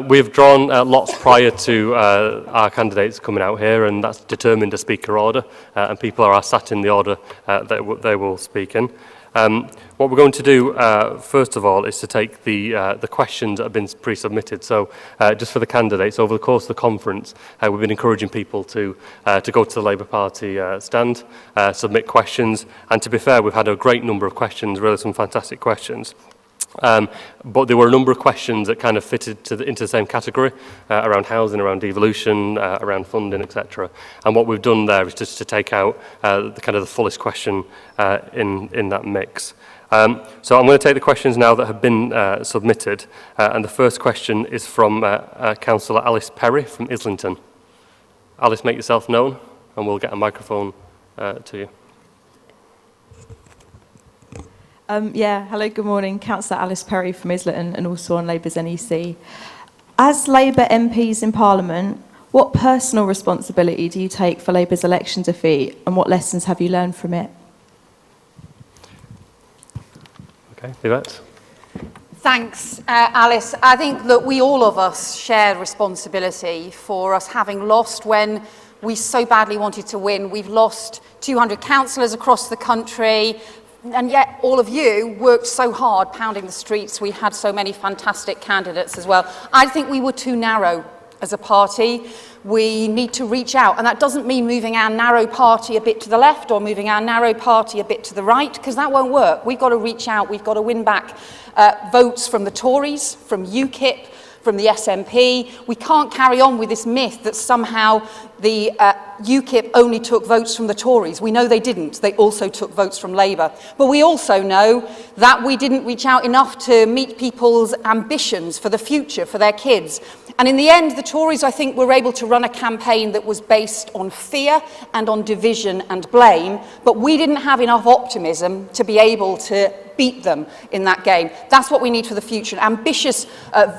We've drawn lots prior to our candidates coming out here, and that's determined a speaker order, and people are sat in the order that they will speak in. What we're going to do, first of all, is to take the questions that have been pre-submitted. So just for the candidates, over the course of the conference, we've been encouraging people to go to the Labour Party stand, submit questions, and to be fair, we've had a great number of questions, really some fantastic questions. But there were a number of questions that kind of fitted into the same category, around housing, around devolution, around funding, etc. And what we've done there is just to take out the fullest question in that mix. So I'm going to take the questions now that have been submitted, and the first question is from Councillor Alice Perry from Islington. Alice, make yourself known, and we'll get a microphone to you. Hello, good morning. Councillor Alice Perry from Islington and also on Labour's NEC. As Labour MPs in Parliament, what personal responsibility do you take for Labour's election defeat and what lessons have you learned from it? Okay, Yvette. Thanks, Alice. I think that all of us share responsibility for us having lost when we so badly wanted to win. We've lost 200 councillors across the country, and yet all of you worked so hard pounding the streets. We had so many fantastic candidates as well. I think we were too narrow as a party. We need to reach out, and that doesn't mean moving our narrow party a bit to the left or moving our narrow party a bit to the right, because that won't work. We've got to reach out. We've got to win back votes from the Tories, from UKIP, from the SNP. We can't carry on with this myth that somehow the UKIP only took votes from the Tories. We know they didn't. They also took votes from Labour. But we also know that we didn't reach out enough to meet people's ambitions for the future, for their kids. And in the end, the Tories, I think, were able to run a campaign that was based on fear and on division and blame, but we didn't have enough optimism to be able to beat them in that game. That's what we need for the future, an ambitious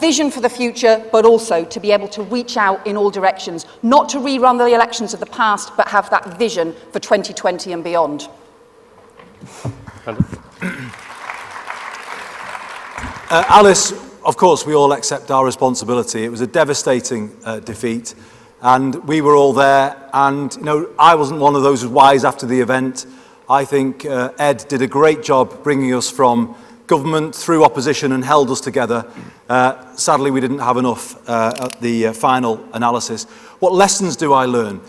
vision for the future, but also to be able to reach out in all directions, not to rerun the elections of the past, but have that vision for 2020 and beyond. Alice, of course, we all accept our responsibility. It was a devastating defeat, and we were all there. And, I wasn't one of those who was wise after the event. I think Ed did a great job bringing us from government through opposition and held us together. Sadly, we didn't have enough at the final analysis. What lessons do I learn?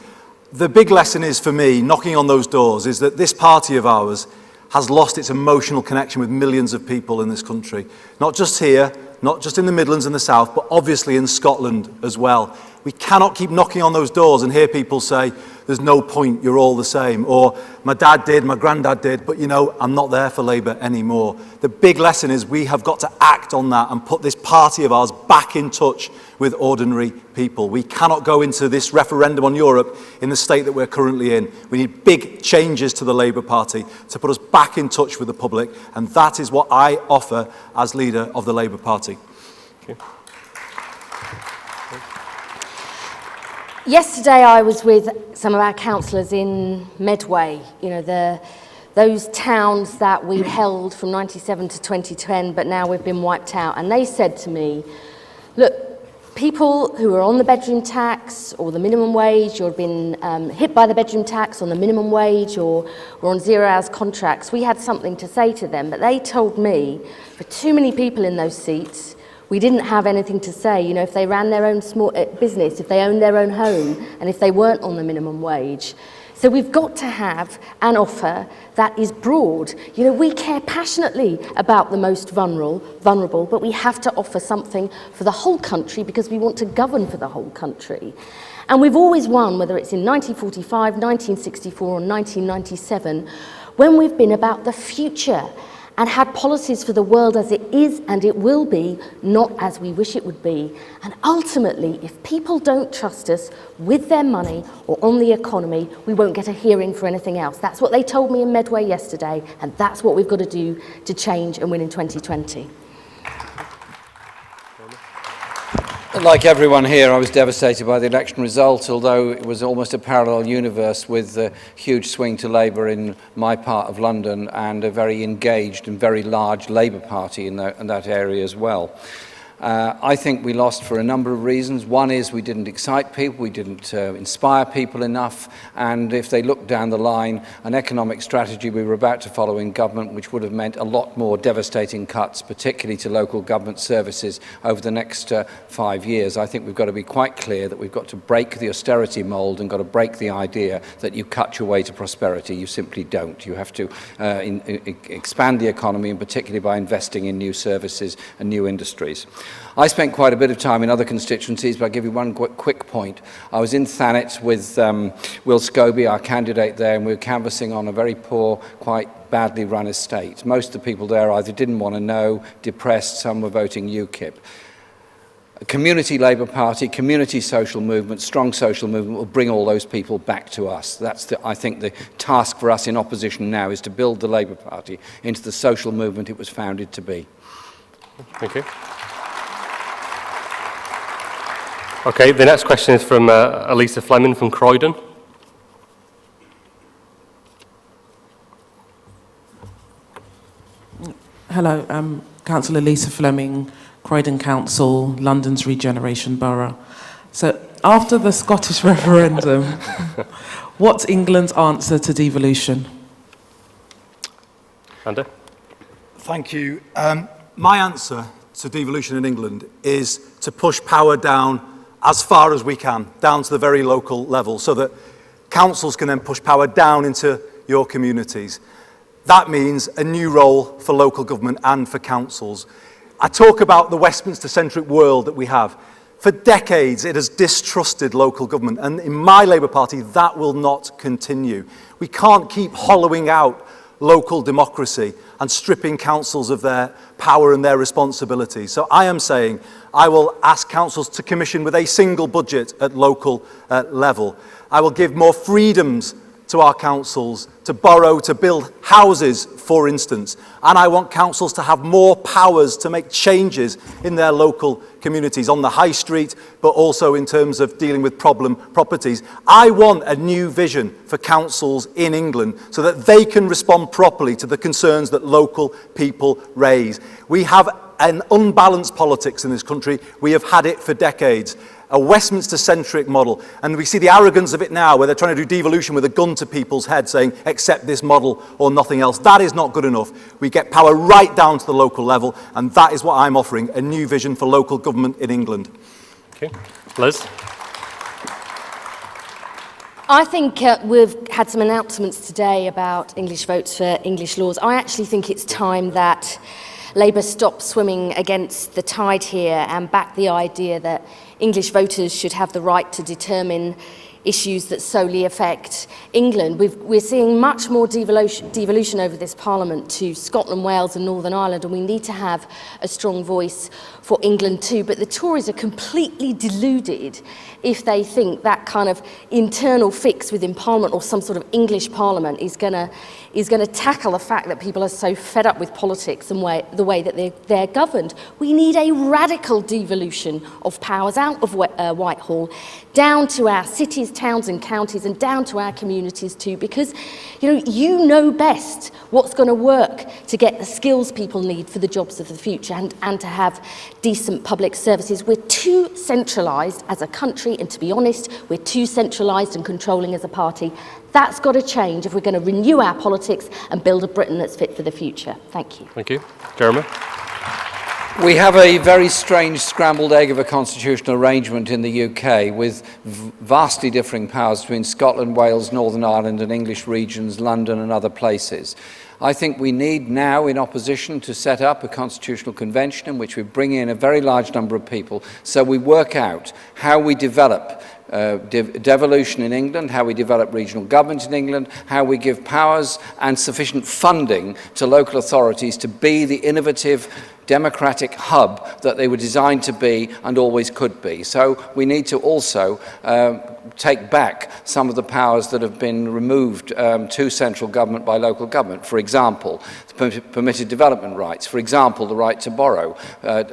The big lesson is, for me, knocking on those doors, is that this party of ours has lost its emotional connection with millions of people in this country. Not just here, not just in the Midlands and the South, but obviously in Scotland as well. We cannot keep knocking on those doors and hear people say, there's no point, you're all the same. Or, my dad did, my granddad did, but I'm not there for Labour anymore. The big lesson is we have got to act on that and put this party of ours back in touch with ordinary people. We cannot go into this referendum on Europe in the state that we're currently in. We need big changes to the Labour Party to put us back in touch with the public, and that is what I offer as leader of the Labour Party. Okay. Yesterday I was with some of our councillors in Medway, those towns that we held from 97 to 2010, but now we've been wiped out. And they said to me, look, people who are on the bedroom tax or the minimum wage or have been hit by the bedroom tax on the minimum wage or were on 0 hours contracts, we had something to say to them. But they told me, for too many people in those seats, we didn't have anything to say. If they ran their own small business, if they owned their own home, and if they weren't on the minimum wage. So we've got to have an offer that is broad. We care passionately about the most vulnerable, but we have to offer something for the whole country because we want to govern for the whole country. And we've always won, whether it's in 1945, 1964 or 1997, when we've been about the future and had policies for the world as it is and it will be, not as we wish it would be. And ultimately, if people don't trust us with their money or on the economy, we won't get a hearing for anything else. That's what they told me in Medway yesterday, and that's what we've got to do to change and win in 2020. Like everyone here, I was devastated by the election result, although it was almost a parallel universe with a huge swing to Labour in my part of London and a very engaged and very large Labour Party in that area as well. I think we lost for a number of reasons. One is we didn't excite people, we didn't inspire people enough, and if they look down the line, an economic strategy we were about to follow in government, which would have meant a lot more devastating cuts, particularly to local government services over the next 5 years. I think we've got to be quite clear that we've got to break the austerity mould and got to break the idea that you cut your way to prosperity. You simply don't. You have to expand the economy, and particularly by investing in new services and new industries. I spent quite a bit of time in other constituencies, but I'll give you one quick point. I was in Thanet with Will Scobie, our candidate there, and we were canvassing on a very poor, quite badly run estate. Most of the people there either didn't want to know, depressed, some were voting UKIP. A community Labour Party, community social movement, strong social movement will bring all those people back to us. That's, I think, the task for us in opposition now, is to build the Labour Party into the social movement it was founded to be. Thank you. Okay, the next question is from Elisa Fleming from Croydon. Hello, I'm Councillor Lisa Fleming, Croydon Council, London's Regeneration Borough. So, after the Scottish referendum, what's England's answer to devolution? Andy? Thank you. My answer to devolution in England is to push power down as far as we can, down to the very local level, so that councils can then push power down into your communities. That means a new role for local government and for councils. I talk about the Westminster-centric world that we have. For decades, it has distrusted local government, and in my Labour Party, that will not continue. We can't keep hollowing out local democracy and stripping councils of their power and their responsibility. So I am saying I will ask councils to commission with a single budget at local level. I will give more freedoms to our councils to borrow, to build houses, for instance. And I want councils to have more powers to make changes in their local communities, on the high street, but also in terms of dealing with problem properties. I want a new vision for councils in England so that they can respond properly to the concerns that local people raise. We have an unbalanced politics in this country. We have had it for decades. A Westminster-centric model, and we see the arrogance of it now, where they're trying to do devolution with a gun to people's heads, saying, accept this model or nothing else. That is not good enough. We get power right down to the local level, and that is what I'm offering, a new vision for local government in England. Okay. Liz? I think we've had some announcements today about English votes for English laws. I actually think it's time that Labour stop swimming against the tide here and back the idea that English voters should have the right to determine issues that solely affect England. We're seeing much more devolution over this Parliament to Scotland, Wales and Northern Ireland, and we need to have a strong voice for England too. But the Tories are completely deluded if they think that kind of internal fix within Parliament or some sort of English Parliament is going to tackle the fact that people are so fed up with politics and the way that they're governed. We need a radical devolution of powers out of Whitehall, down to our cities, towns and counties, and down to our communities too, because you know best what's going to work to get the skills people need for the jobs of the future and to have decent public services. We're too centralised as a country, and to be honest, we're too centralised and controlling as a party. That's got to change if we're going to renew our politics and build a Britain that's fit for the future. Thank you. Thank you. Jeremy? We have a very strange scrambled egg of a constitutional arrangement in the UK with vastly differing powers between Scotland, Wales, Northern Ireland and English regions, London and other places. I think we need now in opposition to set up a constitutional convention in which we bring in a very large number of people so we work out how we develop devolution in England, how we develop regional government in England, how we give powers and sufficient funding to local authorities to be the innovative democratic hub that they were designed to be and always could be. So we need to also take back some of the powers that have been removed to central government by local government. For example, the permitted development rights. For example, the right to borrow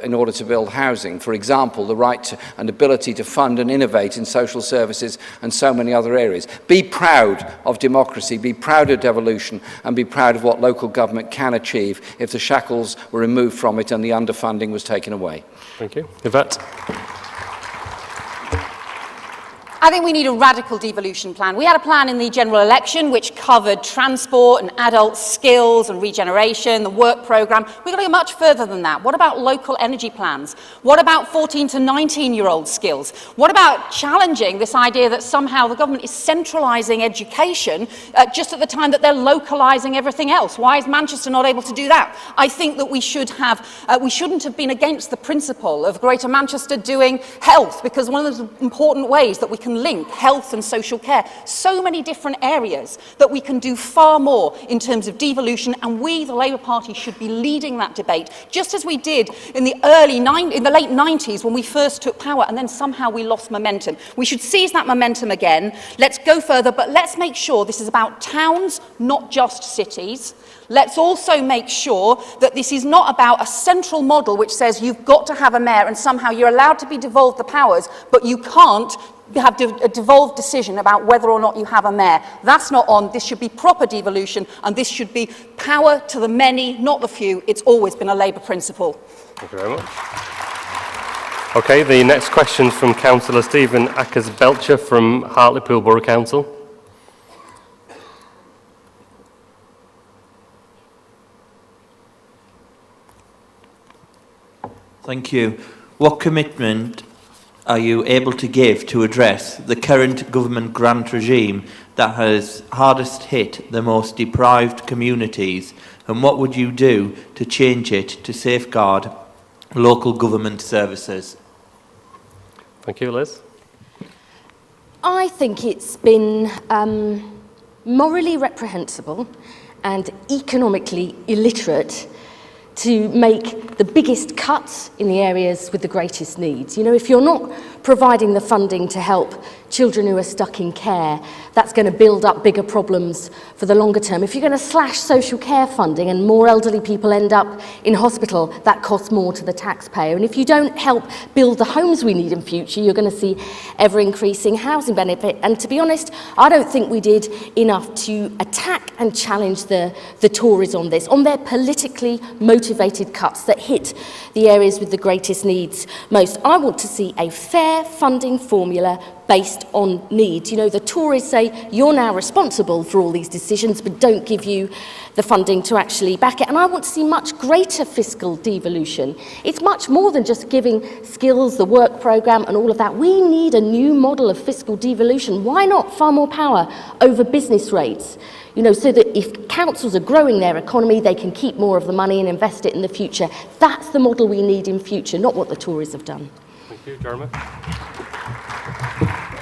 in order to build housing. For example, the right to, and ability to fund and innovate in social services and so many other areas. Be proud of democracy, be proud of devolution, and be proud of what local government can achieve if the shackles were removed from it and the underfunding was taken away. Thank you. Yvette? I think we need a radical devolution plan. We had a plan in the general election which covered transport and adult skills and regeneration, the work programme. We've got to go much further than that. What about local energy plans? What about 14 to 19-year-old skills? What about challenging this idea that somehow the government is centralising education just at the time that they're localising everything else? Why is Manchester not able to do that? I think that we shouldn't have been against the principle of Greater Manchester doing health, because one of the important ways that we can link health and social care, so many different areas that we can do far more in terms of devolution, and we, the Labour Party, should be leading that debate, just as we did in the late 90s when we first took power, and then somehow we lost momentum. We should seize that momentum again. Let's go further, but let's make sure this is about towns, not just cities. Let's also make sure that this is not about a central model which says you've got to have a mayor and somehow you're allowed to be devolved the powers, but you can't have a devolved decision about whether or not you have a mayor. That's not on. This should be proper devolution, and this should be power to the many, not the few. It's always been a Labour principle. Thank you very much. Okay, the next question is from Councillor Stephen Ackers-Belcher from Hartlepool Borough Council. Thank you. What commitment are you able to give to address the current government grant regime that has hardest hit the most deprived communities, and what would you do to change it to safeguard local government services? Thank you, Liz. I think it's been morally reprehensible and economically illiterate to make the biggest cuts in the areas with the greatest needs. You know, if you're not providing the funding to help children who are stuck in care, that's going to build up bigger problems for the longer term. If you're going to slash social care funding and more elderly people end up in hospital, that costs more to the taxpayer. And if you don't help build the homes we need in future, you're going to see ever-increasing housing benefit. And to be honest, I don't think we did enough to attack and challenge the Tories on this, on their politically motivated cuts that hit the areas with the greatest needs most. I want to see a fair funding formula based on need. You know, the Tories say you're now responsible for all these decisions, but don't give you the funding to actually back it. And I want to see much greater fiscal devolution. It's much more than just giving skills, the work programme and all of that. We need a new model of fiscal devolution. Why not far more power over business rates? You know, so that if councils are growing their economy, they can keep more of the money and invest it in the future. That's the model we need in future, not what the Tories have done. Thank you, Jeremy.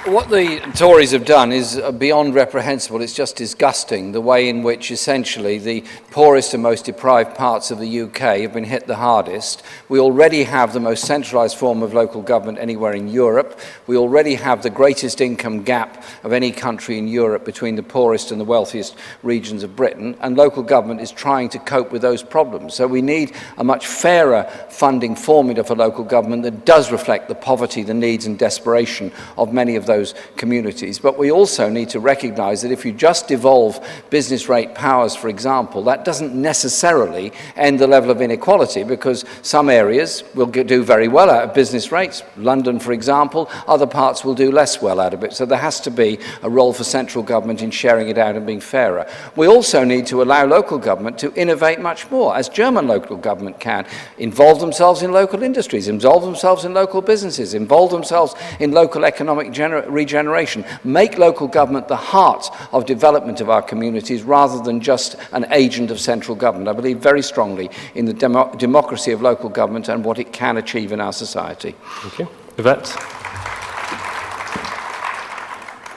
What the Tories have done is beyond reprehensible. It's just disgusting, the way in which essentially the poorest and most deprived parts of the UK have been hit the hardest. We already have the most centralised form of local government anywhere in Europe. We already have the greatest income gap of any country in Europe between the poorest and the wealthiest regions of Britain, and local government is trying to cope with those problems. So we need a much fairer funding formula for local government that does reflect the poverty, the needs and desperation of many of those communities. But we also need to recognise that if you just devolve business rate powers, for example, that doesn't necessarily end the level of inequality, because some areas will do very well out of business rates. London, for example, other parts will do less well out of it. So there has to be a role for central government in sharing it out and being fairer. We also need to allow local government to innovate much more, as German local government can, involve themselves in local industries, involve themselves in local businesses, involve themselves in local economic regeneration, make local government the heart of development of our communities rather than just an agent of central government. I believe very strongly in the democracy of local government and what it can achieve in our society. Thank you. Yvette?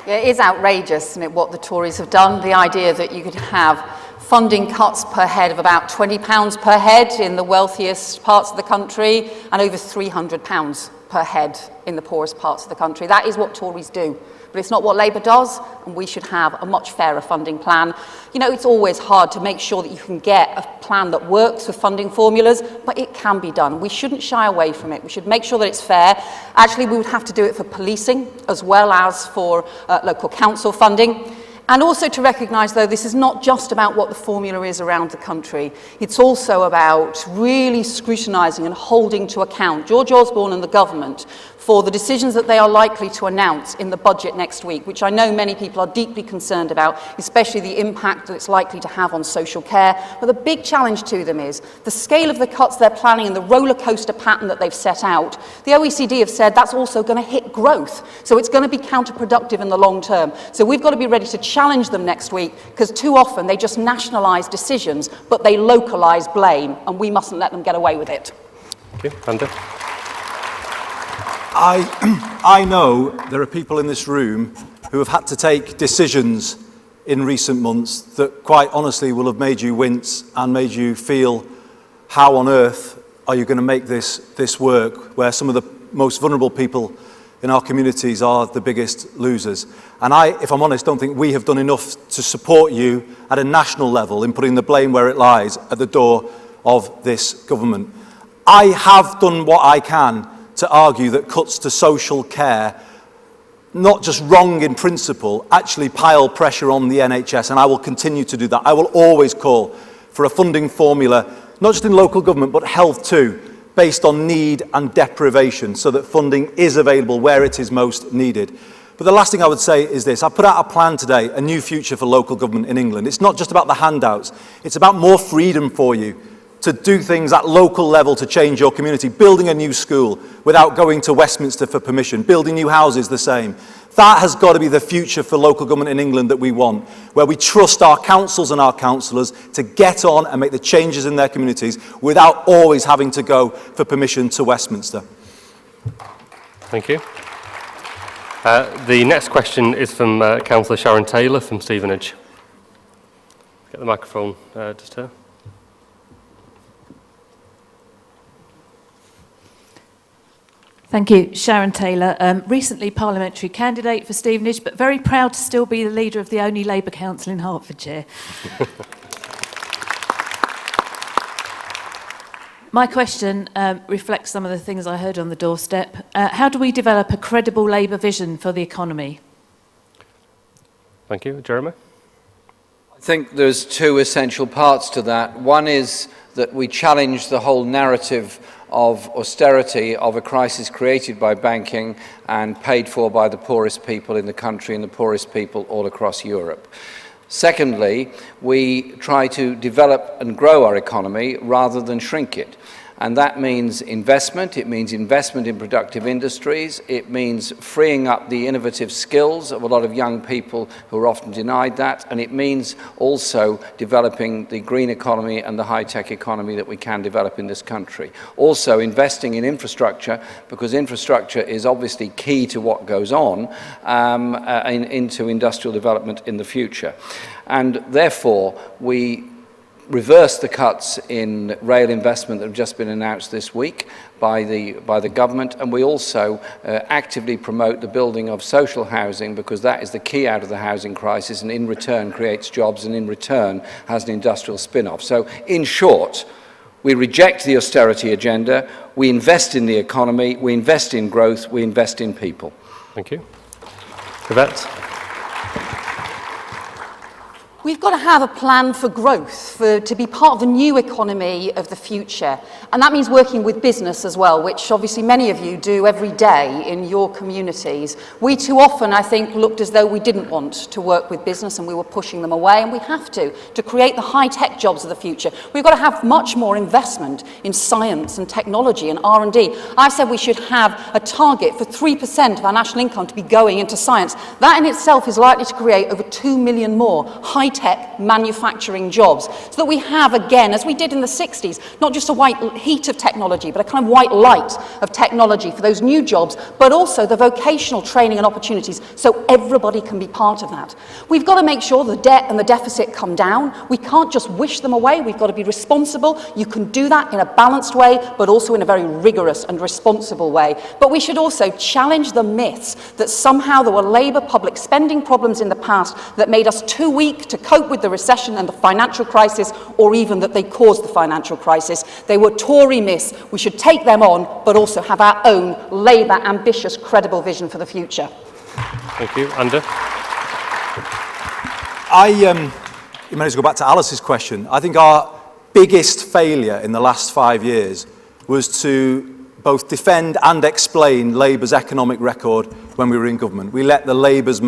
Yeah, it is outrageous, isn't it, what the Tories have done? The idea that you could have funding cuts per head of about £20 per head in the wealthiest parts of the country and over £300 per head in the poorest parts of the country. That is what Tories do. But it's not what Labour does, and we should have a much fairer funding plan. You know, it's always hard to make sure that you can get a plan that works with funding formulas, but it can be done. We shouldn't shy away from it. We should make sure that it's fair. Actually, we would have to do it for policing as well as for local council funding. And also to recognise, though, this is not just about what the formula is around the country. It's also about really scrutinising and holding to account George Osborne and the government for the decisions that they are likely to announce in the budget next week, which I know many people are deeply concerned about, especially the impact that it's likely to have on social care. But the big challenge to them is the scale of the cuts they're planning and the roller coaster pattern that they've set out. The OECD have said that's also going to hit growth, so it's going to be counterproductive in the long term. So we've got to be ready to challenge them next week, because too often they just nationalise decisions, but they localise blame, and we mustn't let them get away with it. Thank you. Andy? I know there are people in this room who have had to take decisions in recent months that quite honestly will have made you wince and made you feel, how on earth are you going to make this work, where some of the most vulnerable people in our communities are the biggest losers. And I, if I'm honest, don't think we have done enough to support you at a national level in putting the blame where it lies, at the door of this government. I have done what I can to argue that cuts to social care, not just wrong in principle, actually pile pressure on the NHS, and I will continue to do that. I will always call for a funding formula, not just in local government, but health too, based on need and deprivation, so that funding is available where it is most needed. But the last thing I would say is this: I put out a plan today, a new future for local government in England. It's not just about the handouts, it's about more freedom for you to do things at local level to change your community, building a new school without going to Westminster for permission, building new houses the same. That has got to be the future for local government in England that we want, where we trust our councils and our councillors to get on and make the changes in their communities without always having to go for permission to Westminster. Thank you. The next question is from Councillor Sharon Taylor from Stevenage. Get the microphone just here. Thank you. Sharon Taylor, recently parliamentary candidate for Stevenage, but very proud to still be the leader of the only Labour council in Hertfordshire. My question reflects some of the things I heard on the doorstep. How do we develop a credible Labour vision for the economy? Thank you. Jeremy? I think there's two essential parts to that. One is that we challenge the whole narrative of austerity, of a crisis created by banking and paid for by the poorest people in the country and the poorest people all across Europe. Secondly, we try to develop and grow our economy rather than shrink it. And that means investment. It means investment in productive industries. It means freeing up the innovative skills of a lot of young people who are often denied that. And it means also developing the green economy and the high-tech economy that we can develop in this country. Also investing in infrastructure, because infrastructure is obviously key to what goes on into industrial development in the future. And therefore, we reverse the cuts in rail investment that have just been announced this week by the government, and we also actively promote the building of social housing, because that is the key out of the housing crisis, and in return creates jobs, and in return has an industrial spin-off. So in short, we reject the austerity agenda, we invest in the economy, we invest in growth, we invest in people. Thank you. Yvette? We've got to have a plan for growth, to be part of the new economy of the future. And that means working with business as well, which obviously many of you do every day in your communities. We too often, I think, looked as though we didn't want to work with business and we were pushing them away, and we have to create the high-tech jobs of the future. We've got to have much more investment in science and technology and R&D. I said we should have a target for 3% of our national income to be going into science. That in itself is likely to create over 2 million more high-tech manufacturing jobs, so that we have, again, as we did in the 60s, not just a white heat of technology, but a kind of white light of technology for those new jobs, but also the vocational training and opportunities, so everybody can be part of that. We've got to make sure the debt and the deficit come down. We can't just wish them away. We've got to be responsible. You can do that in a balanced way, but also in a very rigorous and responsible way. But we should also challenge the myths that somehow there were Labour public spending problems in the past that made us too weak to cope with the recession and the financial crisis, or even that they caused the financial crisis. They were Tory myths. We should take them on, but also have our own Labour ambitious, credible vision for the future. Thank you. Andy? You may as well go back to Alice's question. I think our biggest failure in the last 5 years was to both defend and explain Labour's economic record when we were in government. We let the Labour's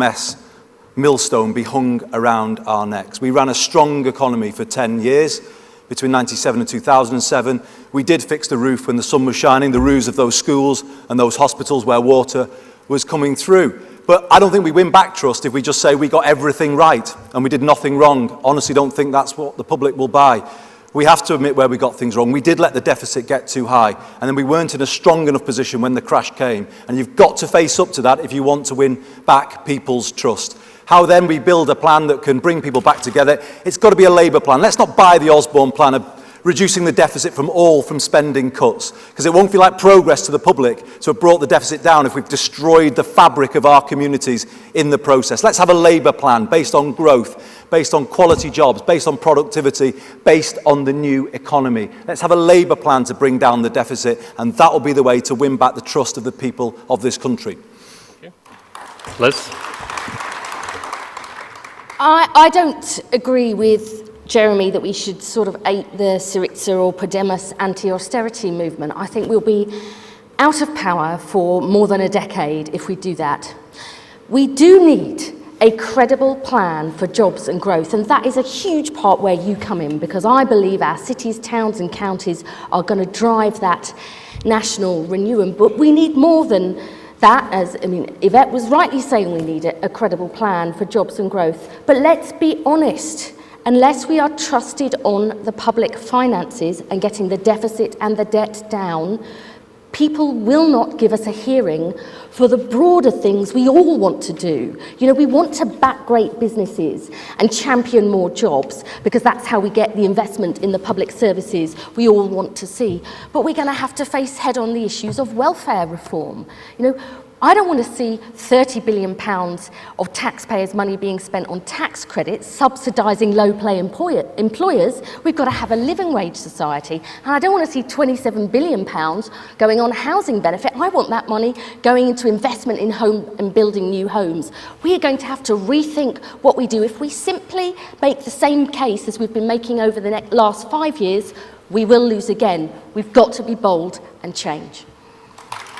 millstone be hung around our necks. We ran a strong economy for 10 years, between 97 and 2007. We did fix the roof when the sun was shining, the roofs of those schools and those hospitals where water was coming through. But I don't think we win back trust if we just say we got everything right and we did nothing wrong. Honestly, don't think that's what the public will buy. We have to admit where we got things wrong. We did let the deficit get too high, and then we weren't in a strong enough position when the crash came. And you've got to face up to that if you want to win back people's trust. How then we build a plan that can bring people back together? It's got to be a Labour plan. Let's not buy the Osborne plan of reducing the deficit from spending cuts, because it won't feel like progress to the public to have brought the deficit down if we've destroyed the fabric of our communities in the process. Let's have a Labour plan based on growth, based on quality jobs, based on productivity, based on the new economy. Let's have a Labour plan to bring down the deficit, and that will be the way to win back the trust of the people of this country. Thank you. Liz? I don't agree with Jeremy that we should sort of ape the Syriza or Podemos anti-austerity movement. I think we'll be out of power for more than a decade if we do that. We do need a credible plan for jobs and growth, and that is a huge part where you come in, because I believe our cities, towns and counties are going to drive that national renewal. But we need more than that, Yvette was rightly saying we need a credible plan for jobs and growth. But let's be honest, unless we are trusted on the public finances and getting the deficit and the debt down, people will not give us a hearing for the broader things we all want to do. You know, we want to back great businesses and champion more jobs, because that's how we get the investment in the public services we all want to see. But we're going to have to face head on the issues of welfare reform. You know, I don't want to see £30 billion of taxpayers' money being spent on tax credits, subsidising low-pay employers. We've got to have a living wage society. And I don't want to see £27 billion going on housing benefit. I want that money going into investment in home and building new homes. We are going to have to rethink what we do. If we simply make the same case as we've been making over the last 5 years, we will lose again. We've got to be bold and change.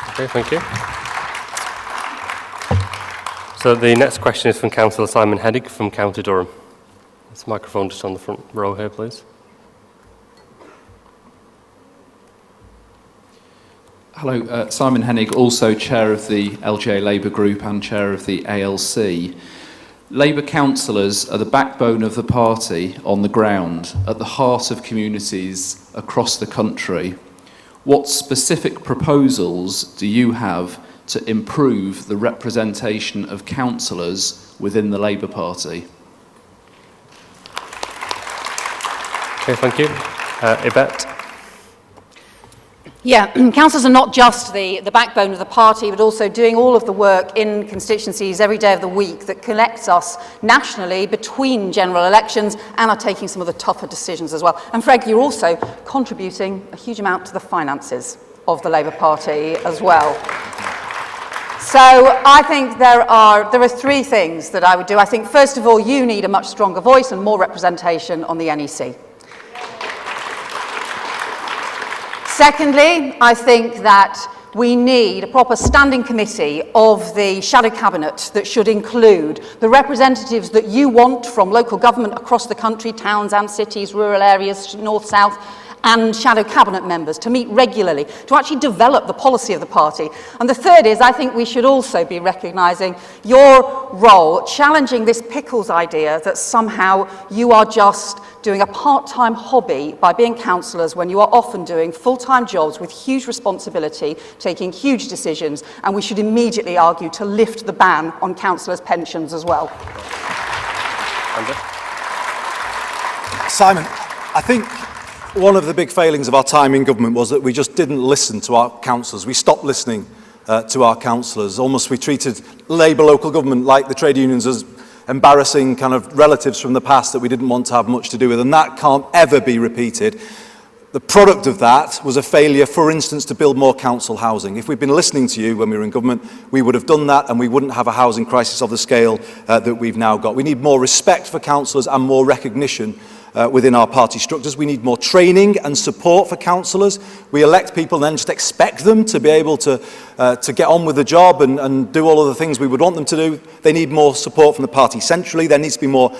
Okay, thank you. So the next question is from Councillor Simon Hennig from County Durham. This microphone just on the front row here, please. Hello, Simon Hennig, also Chair of the LGA Labour Group and Chair of the ALC. Labour councillors are the backbone of the party on the ground, at the heart of communities across the country. What specific proposals do you have to improve the representation of councillors within the Labour Party? Okay, thank you. Yvette? Yeah, councillors are not just the backbone of the party, but also doing all of the work in constituencies every day of the week that connects us nationally between general elections, and are taking some of the tougher decisions as well. And Fred, you're also contributing a huge amount to the finances of the Labour Party as well. So I think there are three things that I would do. I think, first of all, you need a much stronger voice and more representation on the NEC. Secondly, I think that we need a proper standing committee of the shadow cabinet that should include the representatives that you want from local government across the country, towns and cities, rural areas, north, south, and shadow cabinet members to meet regularly, to actually develop the policy of the party. And the third is, I think we should also be recognising your role, challenging this pickles idea that somehow you are just doing a part-time hobby by being councillors when you are often doing full-time jobs with huge responsibility, taking huge decisions, and we should immediately argue to lift the ban on councillors' pensions as well. Simon, I think one of the big failings of our time in government was that we just didn't listen to our councillors. We stopped listening to our councillors. Almost we treated Labour local government like the trade unions as embarrassing kind of relatives from the past that we didn't want to have much to do with, and that can't ever be repeated. The product of that was a failure, for instance, to build more council housing. If we'd been listening to you when we were in government, we would have done that and we wouldn't have a housing crisis of the scale that we've now got. We need more respect for councillors and more recognition within our party structures. We need more training and support for councillors. We elect people and then just expect them to be able to get on with the job and do all of the things we would want them to do. They need more support from the party centrally. There needs to be more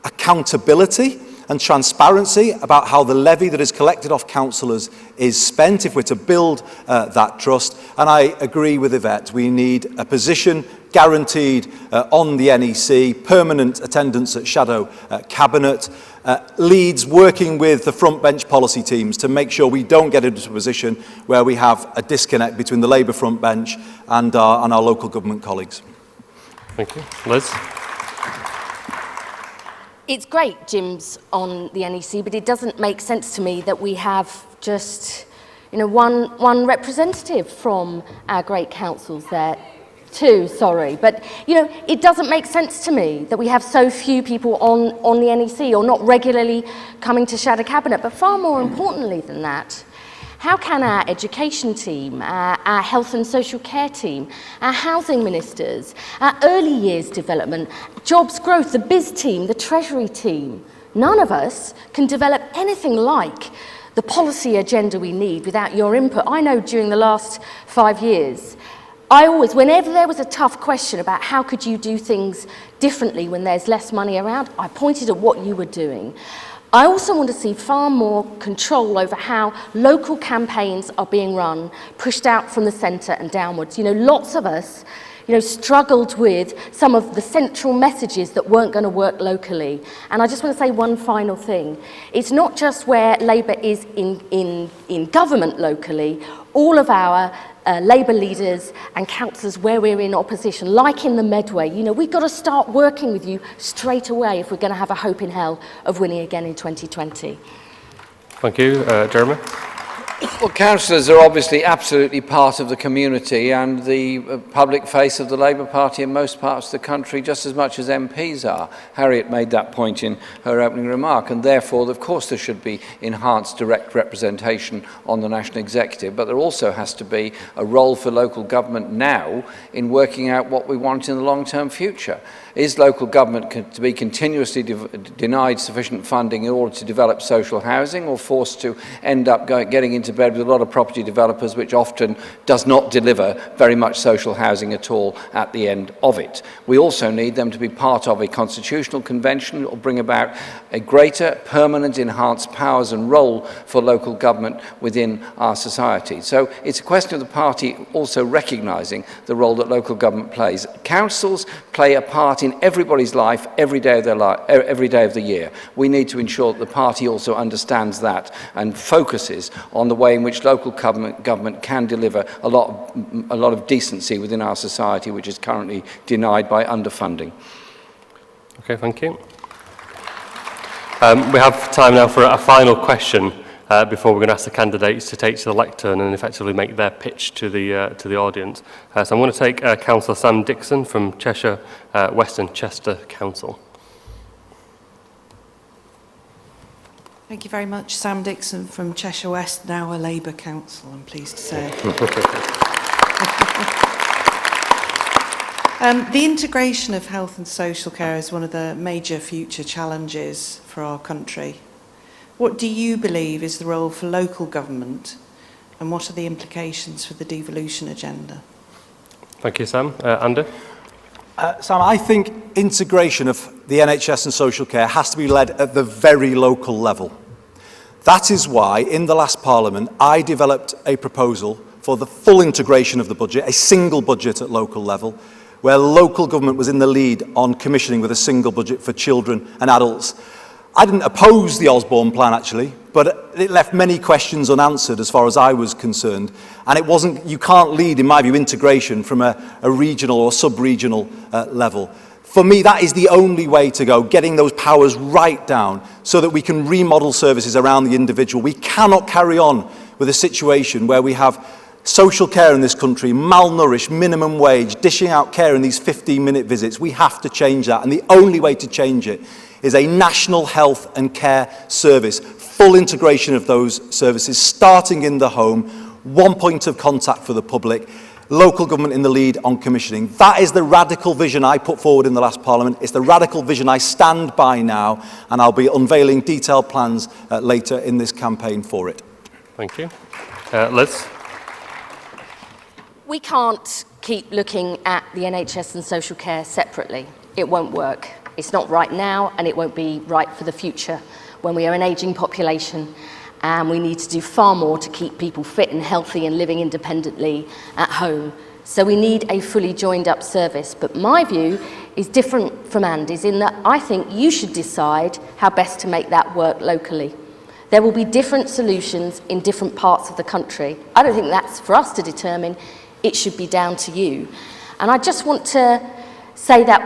accountability and transparency about how the levy that is collected off councillors is spent if we're to build that trust. And I agree with Yvette, we need a position guaranteed on the NEC, permanent attendance at shadow cabinet, leads working with the front bench policy teams to make sure we don't get into a position where we have a disconnect between the Labour front bench and our local government colleagues. Thank you. Liz? It's great, Jim's on the NEC, but it doesn't make sense to me that we have just, one representative from our great councils there. Two, sorry. But, it doesn't make sense to me that we have so few people on the NEC or not regularly coming to Shadow Cabinet. But far more importantly than that, how can our education team, our health and social care team, our housing ministers, our early years development, jobs growth, the biz team, the treasury team, none of us can develop anything like the policy agenda we need without your input. I know during the last 5 years, whenever there was a tough question about how could you do things differently when there's less money around, I pointed at what you were doing. I also want to see far more control over how local campaigns are being run, pushed out from the centre and downwards. Lots of us, struggled with some of the central messages that weren't going to work locally. And I just want to say one final thing. It's not just where Labour is in government locally. All of our Labour leaders and councillors where we're in opposition, like in the Medway, we've got to start working with you straight away if we're going to have a hope in hell of winning again in 2020. Thank you. Jeremy? Well, councillors are obviously absolutely part of the community and the public face of the Labour Party in most parts of the country, just as much as MPs are. Harriet made that point in her opening remark, and therefore, of course, there should be enhanced direct representation on the National Executive, but there also has to be a role for local government now in working out what we want in the long-term future. Is local government to be continuously denied sufficient funding in order to develop social housing, or forced to end up getting into bed with a lot of property developers, which often does not deliver very much social housing at all at the end of it? We also need them to be part of a constitutional convention that will bring about a greater, permanent, enhanced powers and role for local government within our society. So it's a question of the party also recognising the role that local government plays. Councils play a part in everybody's life every day of their life, every day of the year. We need to ensure that the party also understands that and focuses on the way in which local government can deliver a lot of decency within our society, which is currently denied by underfunding. Okay, thank you. We have time now for a final question before we're going to ask the candidates to take to the lectern and effectively make their pitch to the audience. So I'm going to take Councillor Sam Dixon from Cheshire Western Chester Council. Thank you very much. Sam Dixon from Cheshire West, now a Labour council, I'm pleased to say. The integration of health and social care is one of the major future challenges for our country. What do you believe is the role for local government, and what are the implications for the devolution agenda? Thank you, Sam. Andy? Sam, I think integration of the NHS and social care has to be led at the very local level. That is why, in the last Parliament, I developed a proposal for the full integration of the budget, a single budget at local level, where local government was in the lead on commissioning with a single budget for children and adults. I didn't oppose the Osborne plan, actually, but it left many questions unanswered as far as I was concerned. And it wasn't, you can't lead, in my view, integration from a regional or sub-regional level. For me, that is the only way to go, getting those powers right down so that we can remodel services around the individual. We cannot carry on with a situation where we have social care in this country, malnourished, minimum wage, dishing out care in these 15-minute visits. We have to change that, and the only way to change it is a national health and care service full integration of those services, starting in the home, one point of contact for the public, local government in the lead on commissioning. That is the radical vision I put forward in the last Parliament. It's the radical vision I stand by now, and I'll be unveiling detailed plans later in this campaign for it. Thank you. Liz? We can't keep looking at the NHS and social care separately. It won't work. It's not right now, and it won't be right for the future when we are an ageing population. And we need to do far more to keep people fit and healthy and living independently at home. So we need a fully joined up service. But my view is different from Andy's in that I think you should decide how best to make that work locally. There will be different solutions in different parts of the country. I don't think that's for us to determine. It should be down to you. And I just want to say that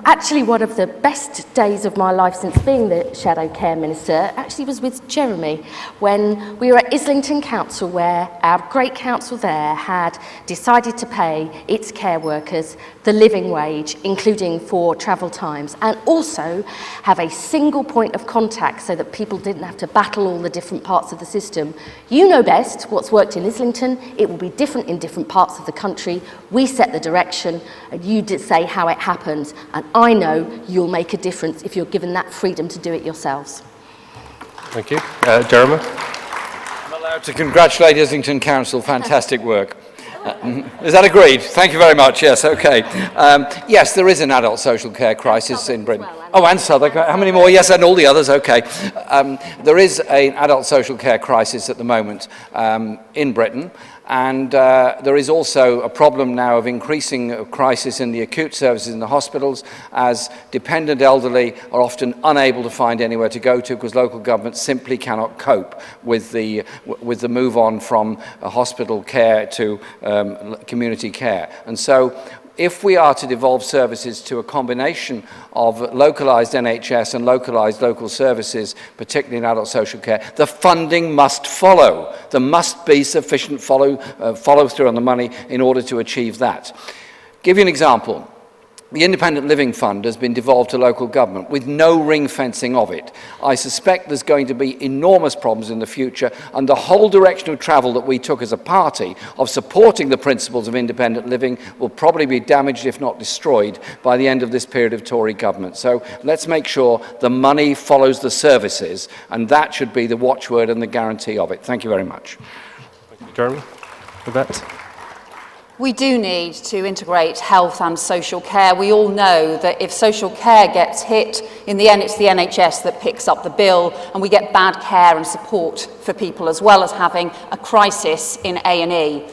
actually one of the best days of my life since being the Shadow Care Minister actually was with Jeremy when we were at Islington Council, where our great council there had decided to pay its care workers the living wage, including for travel times, and also have a single point of contact so that people didn't have to battle all the different parts of the system. You know best what's worked in Islington. It will be different in different parts of the country. We set the direction, and you did say how it happens, and I know you'll make a difference if you're given that freedom to do it yourselves. Thank you. Jeremy? I'm allowed to congratulate Islington Council. Fantastic work. Is that agreed? Thank you very much. Yes, okay. Yes, there is an adult social care crisis in Britain. Oh, and Southwark. How many more? Yes, and all the others. Okay. There is an adult social care crisis at the moment in Britain. And there is also a problem now of increasing crisis in the acute services in the hospitals, as dependent elderly are often unable to find anywhere to go to because local governments simply cannot cope with the move on from hospital care to community care. And so if we are to devolve services to a combination of localised NHS and localised local services, particularly in adult social care, the funding must follow. There must be sufficient follow through on the money in order to achieve that. Give you an example. The Independent Living Fund has been devolved to local government with no ring fencing of it. I suspect there's going to be enormous problems in the future, and the whole direction of travel that we took as a party of supporting the principles of independent living will probably be damaged, if not destroyed, by the end of this period of Tory government. So let's make sure the money follows the services, and that should be the watchword and the guarantee of it. Thank you very much. Thank you, Jeremy. Yvette? We do need to integrate health and social care. We all know that if social care gets hit, in the end it's the NHS that picks up the bill, and we get bad care and support for people, as well as having a crisis in A&E.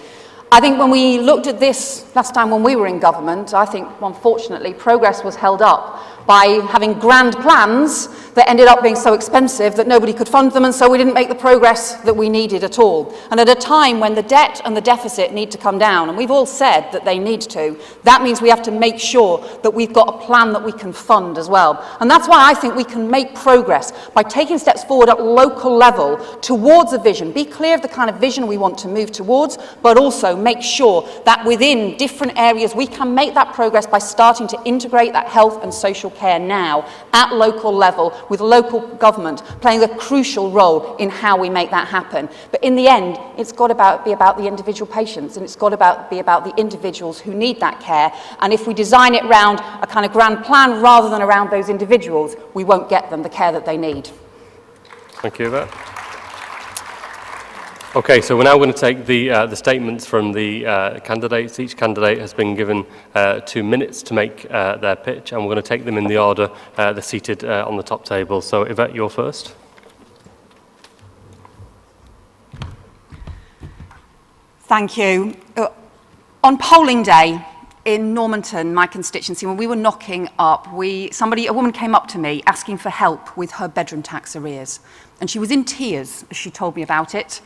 I think when we looked at this last time when we were in government, I think unfortunately progress was held up by having grand plans that ended up being so expensive that nobody could fund them, and so we didn't make the progress that we needed at all. And at a time when the debt and the deficit need to come down, and we've all said that they need to, that means we have to make sure that we've got a plan that we can fund as well. And that's why I think we can make progress by taking steps forward at local level towards a vision. Be clear of the kind of vision we want to move towards, but also make sure that within different areas we can make that progress by starting to integrate that health and social care now at local level, with local government playing a crucial role in how we make that happen. But in the end, it's got to be about the individual patients, and it's got to be about the individuals who need that care. And if we design it around a kind of grand plan rather than around those individuals, we won't get them the care that they need. Thank you, Yvette. Okay, so we're now going to take the statements from the candidates. Each candidate has been given 2 minutes to make their pitch, and we're going to take them in the order they're seated on the top table. So, Yvette, you're first. Thank you. On polling day in Normanton, my constituency, when we were knocking up, a woman came up to me asking for help with her bedroom tax arrears, and she was in tears as she told me about it.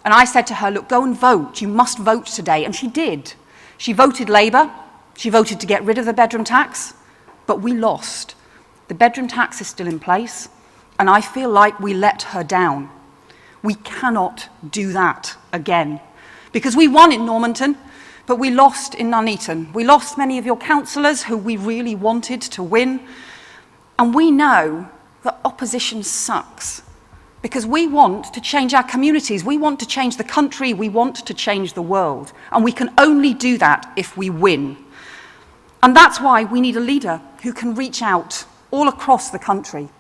And I said to her, look, go and vote. You must vote today. And she did. She voted Labour. She voted to get rid of the bedroom tax. But we lost. The bedroom tax is still in place. And I feel like we let her down. We cannot do that again. Because we won in Normanton, but we lost in Nuneaton. We lost many of your councillors who we really wanted to win. And we know that opposition sucks. because we want to change our communities, we want to change the country, we want to change the world. And we can only do that if we win. And that's why we need a leader who can reach out all across the country.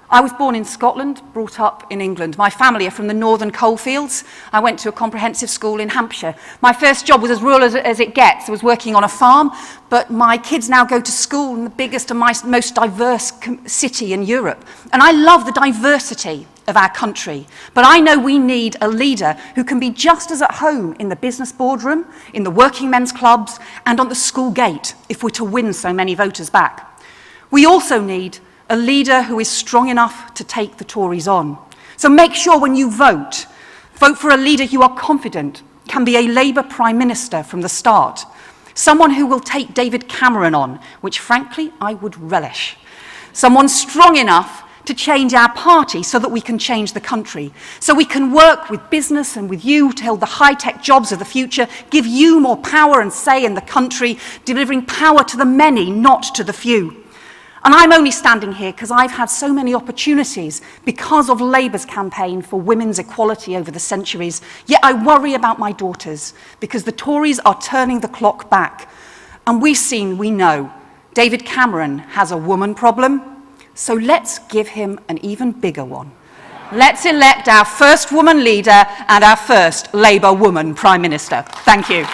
I was born in Scotland, brought up in England. My family are from the northern coalfields. I went to a comprehensive school in Hampshire. My first job was as rural as it gets. I was working on a farm, but my kids now go to school in the biggest and most diverse city in Europe. And I love the diversity of our country. But I know we need a leader who can be just as at home in the business boardroom, in the working men's clubs, and on the school gate if we're to win so many voters back. We also need a leader who is strong enough to take the Tories on. So make sure when you vote for a leader you are confident can be a Labour Prime Minister from the start. Someone who will take David Cameron on, which frankly I would relish. Someone strong enough to change our party so that we can change the country. So we can work with business and with you to hold the high-tech jobs of the future, give you more power and say in the country, delivering power to the many, not to the few. And I'm only standing here because I've had so many opportunities because of Labour's campaign for women's equality over the centuries. Yet I worry about my daughters because the Tories are turning the clock back. And we know, David Cameron has a woman problem, so let's give him an even bigger one. Let's elect our first woman leader and our first Labour woman Prime Minister. Thank you.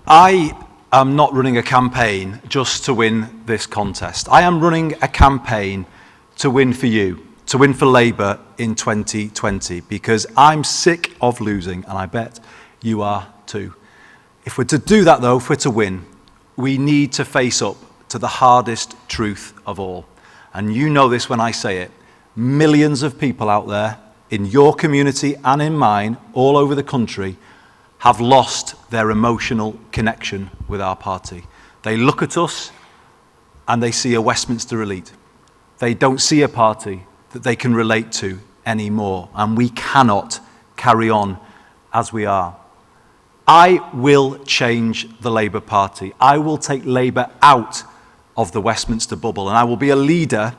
I am not running a campaign just to win this contest. I am running a campaign to win for you, to win for Labour in 2020, because I'm sick of losing, and I bet you are too. If we're to do that though, if we're to win, we need to face up to the hardest truth of all. And you know this when I say it. Millions of people out there, in your community and in mine, all over the country, have lost their emotional connection with our party. They look at us and they see a Westminster elite. They don't see a party that they can relate to anymore, and we cannot carry on as we are. I will change the Labour Party. I will take Labour out of the Westminster bubble, and I will be a leader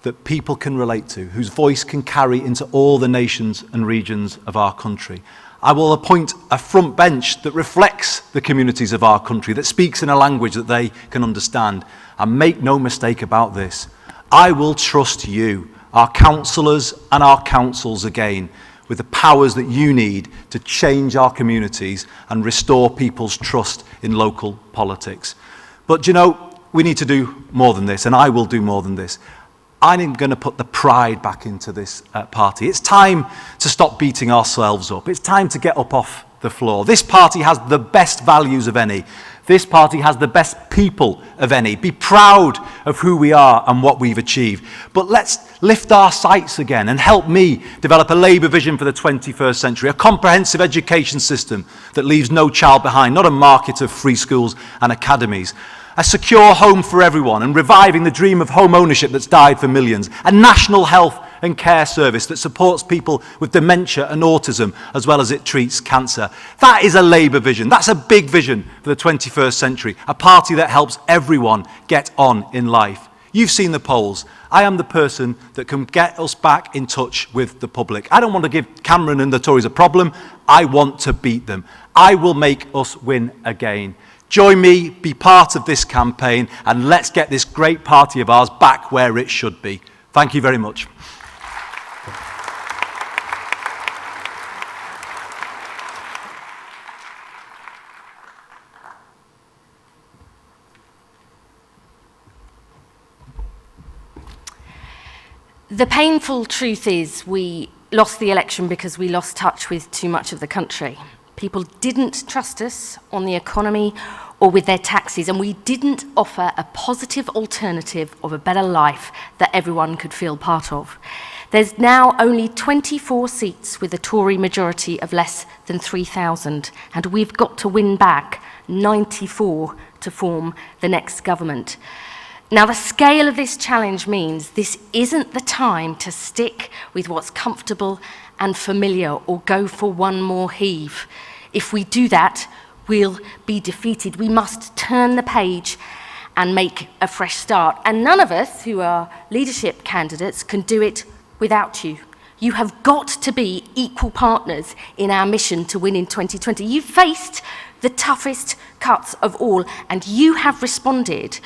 that people can relate to, whose voice can carry into all the nations and regions of our country. I will appoint a front bench that reflects the communities of our country, that speaks in a language that they can understand. And make no mistake about this, I will trust you, our councillors and our councils again, with the powers that you need to change our communities and restore people's trust in local politics. But you know, we need to do more than this, and I will do more than this. I'm going to put the pride back into this party. It's time to stop beating ourselves up. It's time to get up off the floor. This party has the best values of any. This party has the best people of any. Be proud of who we are and what we've achieved. But let's lift our sights again and help me develop a Labour vision for the 21st century, a comprehensive education system that leaves no child behind, not a market of free schools and academies. A secure home for everyone and reviving the dream of home ownership that's died for millions. A national health and care service that supports people with dementia and autism as well as it treats cancer. That is a Labour vision. That's a big vision for the 21st century. A party that helps everyone get on in life. You've seen the polls. I am the person that can get us back in touch with the public. I don't want to give Cameron and the Tories a problem. I want to beat them. I will make us win again. Join me, be part of this campaign, and let's get this great party of ours back where it should be. Thank you very much. The painful truth is we lost the election because we lost touch with too much of the country. People didn't trust us on the economy or with their taxes, and we didn't offer a positive alternative of a better life that everyone could feel part of. There's now only 24 seats with a Tory majority of less than 3,000, and we've got to win back 94 to form the next government. Now, the scale of this challenge means this isn't the time to stick with what's comfortable and familiar or go for one more heave. If we do that, we'll be defeated. We must turn the page and make a fresh start. And none of us who are leadership candidates can do it without you. You have got to be equal partners in our mission to win in 2020. You faced the toughest cuts of all, and you have responded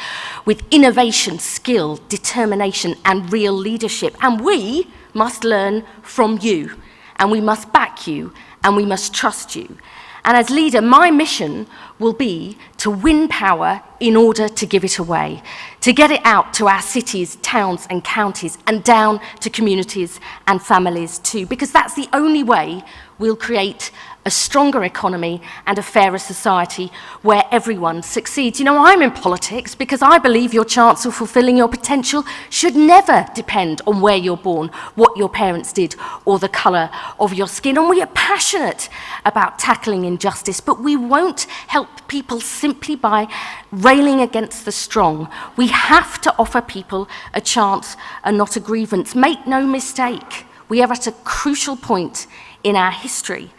with innovation, skill, determination, and real leadership. And we must learn from you, and we must back you, and we must trust you. And as leader, my mission will be to win power in order to give it away, to get it out to our cities, towns and counties, and down to communities and families too, because that's the only way we'll create a stronger economy and a fairer society where everyone succeeds. You know, I'm in politics because I believe your chance of fulfilling your potential should never depend on where you're born, what your parents did, or the colour of your skin. And we are passionate about tackling injustice, but we won't help people simply by railing against the strong. We have to offer people a chance and not a grievance. Make no mistake, we are at a crucial point in our history.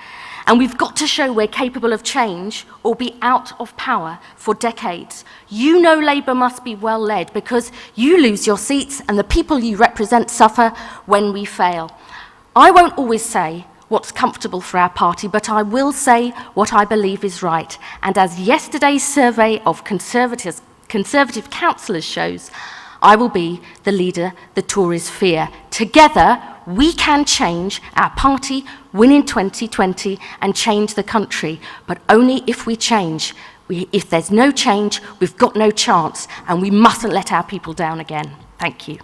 And we've got to show we're capable of change or be out of power for decades. You know Labour must be well led because you lose your seats and the people you represent suffer when we fail. I won't always say what's comfortable for our party, but I will say what I believe is right. And as yesterday's survey of Conservative councillors shows, I will be the leader the Tories fear. Together, we can change our party, win in 2020 and change the country, but only if we change. If there's no change, we've got no chance, and we mustn't let our people down again. Thank you.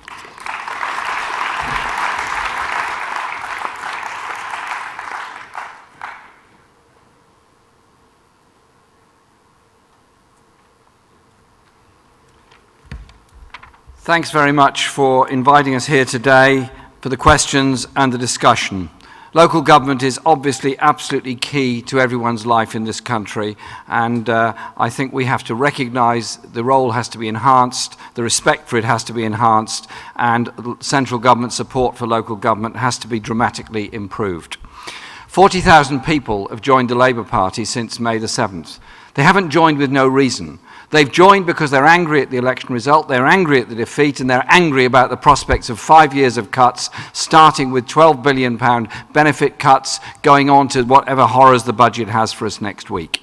Thanks very much for inviting us here today, for the questions and the discussion. Local government is obviously absolutely key to everyone's life in this country, and I think we have to recognise the role has to be enhanced, the respect for it has to be enhanced, and central government support for local government has to be dramatically improved. 40,000 people have joined the Labour Party since May the 7th. They haven't joined with no reason. They've joined because they're angry at the election result, they're angry at the defeat, and they're angry about the prospects of 5 years of cuts, starting with £12 billion benefit cuts, going on to whatever horrors the budget has for us next week.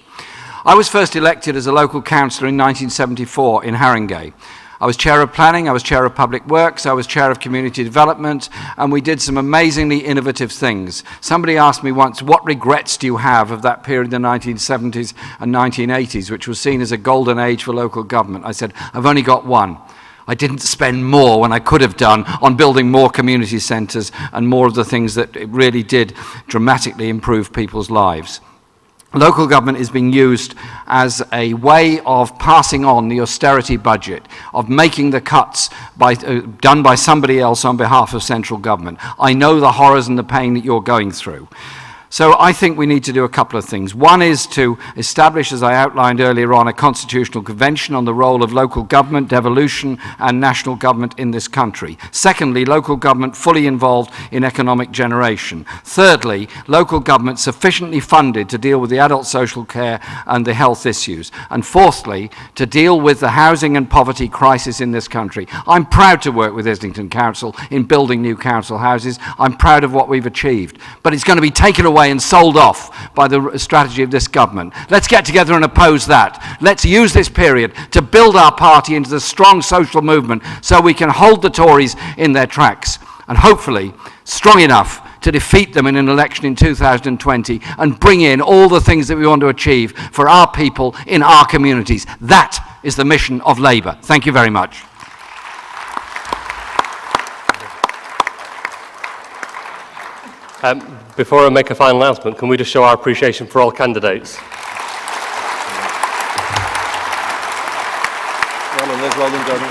I was first elected as a local councillor in 1974 in Harrogate. I was chair of planning, I was chair of public works, I was chair of community development, and we did some amazingly innovative things. Somebody asked me once, what regrets do you have of that period in the 1970s and 1980s, which was seen as a golden age for local government? I said, I've only got one. I didn't spend more when I could have done on building more community centres and more of the things that really did dramatically improve people's lives. Local government is being used as a way of passing on the austerity budget, of making the cuts done by somebody else on behalf of central government. I know the horrors and the pain that you're going through. So I think we need to do a couple of things. One is to establish, as I outlined earlier on, a constitutional convention on the role of local government, devolution, and national government in this country. Secondly, local government fully involved in economic generation. Thirdly, local government sufficiently funded to deal with the adult social care and the health issues. And fourthly, to deal with the housing and poverty crisis in this country. I'm proud to work with Islington Council in building new council houses. I'm proud of what we've achieved. But it's going to be taken away and sold off by the strategy of this government. Let's get together and oppose that. Let's use this period to build our party into the strong social movement so we can hold the Tories in their tracks and hopefully strong enough to defeat them in an election in 2020 and bring in all the things that we want to achieve for our people in our communities. That is the mission of Labour. Thank you very much. Before I make a final announcement, can we just show our appreciation for all candidates? Well done, Liz. Well done, Gordon.